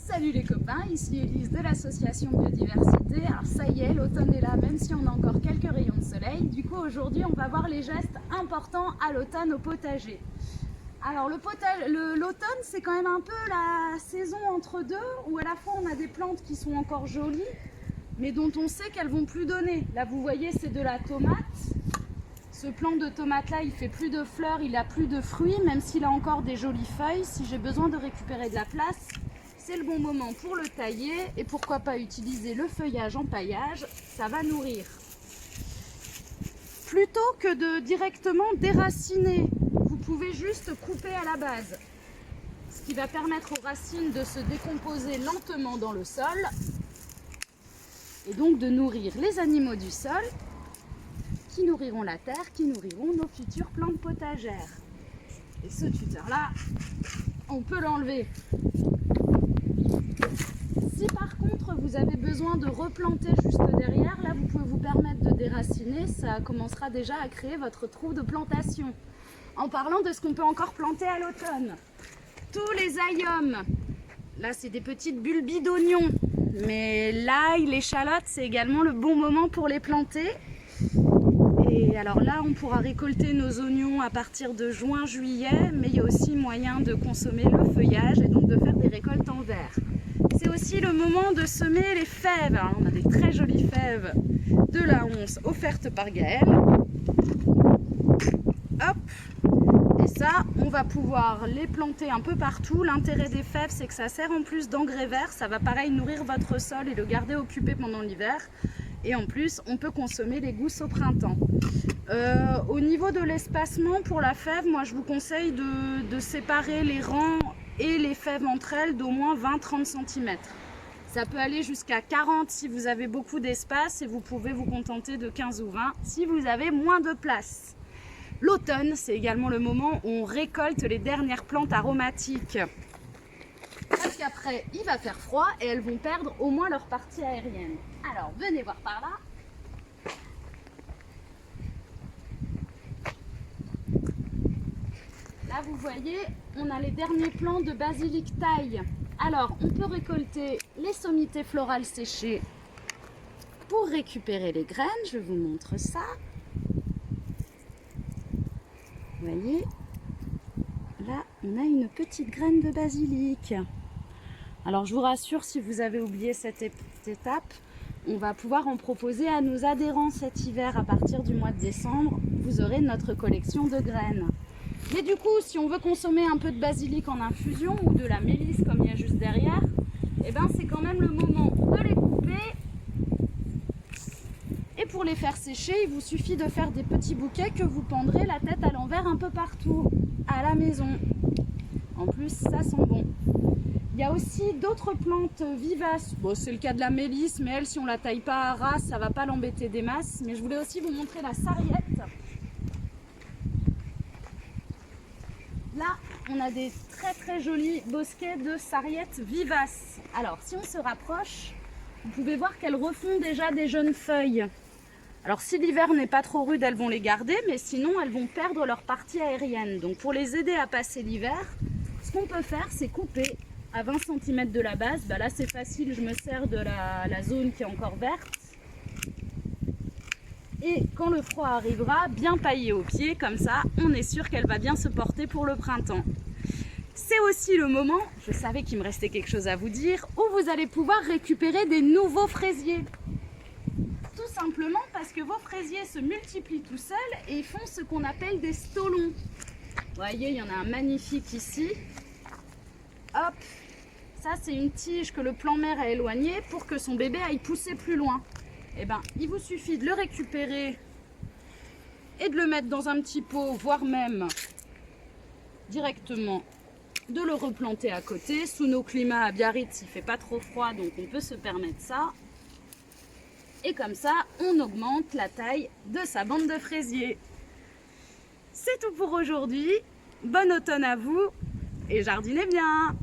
Salut les copains, ici Elise de l'association Biodiversité. Alors ça y est, l'automne est là, même si on a encore quelques rayons de soleil. Du coup aujourd'hui on va voir les gestes importants à l'automne au potager. Alors l'automne c'est quand même un peu la saison entre deux, où à la fois on a des plantes qui sont encore jolies, mais dont on sait qu'elles vont plus donner. Là vous voyez c'est de la tomate. Ce plant de tomate là il fait plus de fleurs, il a plus de fruits, même s'il a encore des jolies feuilles. Si j'ai besoin de récupérer de la place, c'est le bon moment pour le tailler, et pourquoi pas utiliser le feuillage en paillage, ça va nourrir. Plutôt que de directement déraciner, vous pouvez juste couper à la base, ce qui va permettre aux racines de se décomposer lentement dans le sol et donc de nourrir les animaux du sol qui nourriront la terre, qui nourriront nos futures plantes potagères. Et ce tuteur-là, on peut l'enlever. Si par contre vous avez besoin de replanter juste derrière, là vous pouvez vous permettre de déraciner, ça commencera déjà à créer votre trou de plantation. En parlant de ce qu'on peut encore planter à l'automne, tous les aïums, là c'est des petites bulbes d'oignons, mais l'ail, l'échalote, c'est également le bon moment pour les planter. Et alors là on pourra récolter nos oignons à partir de juin-juillet, mais il y a aussi moyen de consommer le feuillage et donc de faire des récoltes en verre. C'est aussi le moment de semer les fèves. Alors, on a des très jolies fèves de la once offertes par Gaëlle. Hop! Et ça, on va pouvoir les planter un peu partout. L'intérêt des fèves, c'est que ça sert en plus d'engrais vert. Ça va pareil nourrir votre sol et le garder occupé pendant l'hiver. Et en plus, on peut consommer les gousses au printemps. Au niveau de l'espacement pour la fève, moi je vous conseille de séparer les rangs et les fèves entre elles d'au moins 20-30 cm. Ça peut aller jusqu'à 40 si vous avez beaucoup d'espace, et vous pouvez vous contenter de 15 ou 20 si vous avez moins de place. L'automne, c'est également le moment où on récolte les dernières plantes aromatiques. Parce qu'après, il va faire froid et elles vont perdre au moins leur partie aérienne. Alors, venez voir par là. Là, vous voyez, on a les derniers plants de basilic taille. Alors, on peut récolter les sommités florales séchées pour récupérer les graines. Je vous montre ça. Vous voyez, là, on a une petite graine de basilic. Alors, je vous rassure, si vous avez oublié cette étape, on va pouvoir en proposer à nos adhérents cet hiver. À partir du mois de décembre, vous aurez notre collection de graines. Mais du coup, si on veut consommer un peu de basilic en infusion ou de la mélisse comme il y a juste derrière, eh ben c'est quand même le moment de les couper. Et pour les faire sécher, il vous suffit de faire des petits bouquets que vous pendrez la tête à l'envers un peu partout à la maison. En plus, ça sent bon. Il y a aussi d'autres plantes vivaces. Bon, c'est le cas de la mélisse, mais elle, si on la taille pas à ras, ça va pas l'embêter des masses. Mais je voulais aussi vous montrer la sarriette. Là, on a des très jolis bosquets de sarriette vivaces. Alors, si on se rapproche, vous pouvez voir qu'elles refont déjà des jeunes feuilles. Alors, si l'hiver n'est pas trop rude, elles vont les garder, mais sinon, elles vont perdre leur partie aérienne. Donc, pour les aider à passer l'hiver, ce qu'on peut faire, c'est couper à 20 cm de la base. Là, c'est facile, je me sers de la zone qui est encore verte. Et quand le froid arrivera, bien pailler au pied, comme ça, on est sûr qu'elle va bien se porter pour le printemps. C'est aussi le moment, je savais qu'il me restait quelque chose à vous dire, où vous allez pouvoir récupérer des nouveaux fraisiers. Tout simplement parce que vos fraisiers se multiplient tout seuls et ils font ce qu'on appelle des stolons. Vous voyez, il y en a un magnifique ici. Hop, ça c'est une tige que le plant-mère a éloignée pour que son bébé aille pousser plus loin. Eh ben, il vous suffit de le récupérer et de le mettre dans un petit pot, voire même directement de le replanter à côté. Sous nos climats à Biarritz, il ne fait pas trop froid, donc on peut se permettre ça. Et comme ça, on augmente la taille de sa bande de fraisiers. C'est tout pour aujourd'hui. Bon automne à vous et jardinez bien!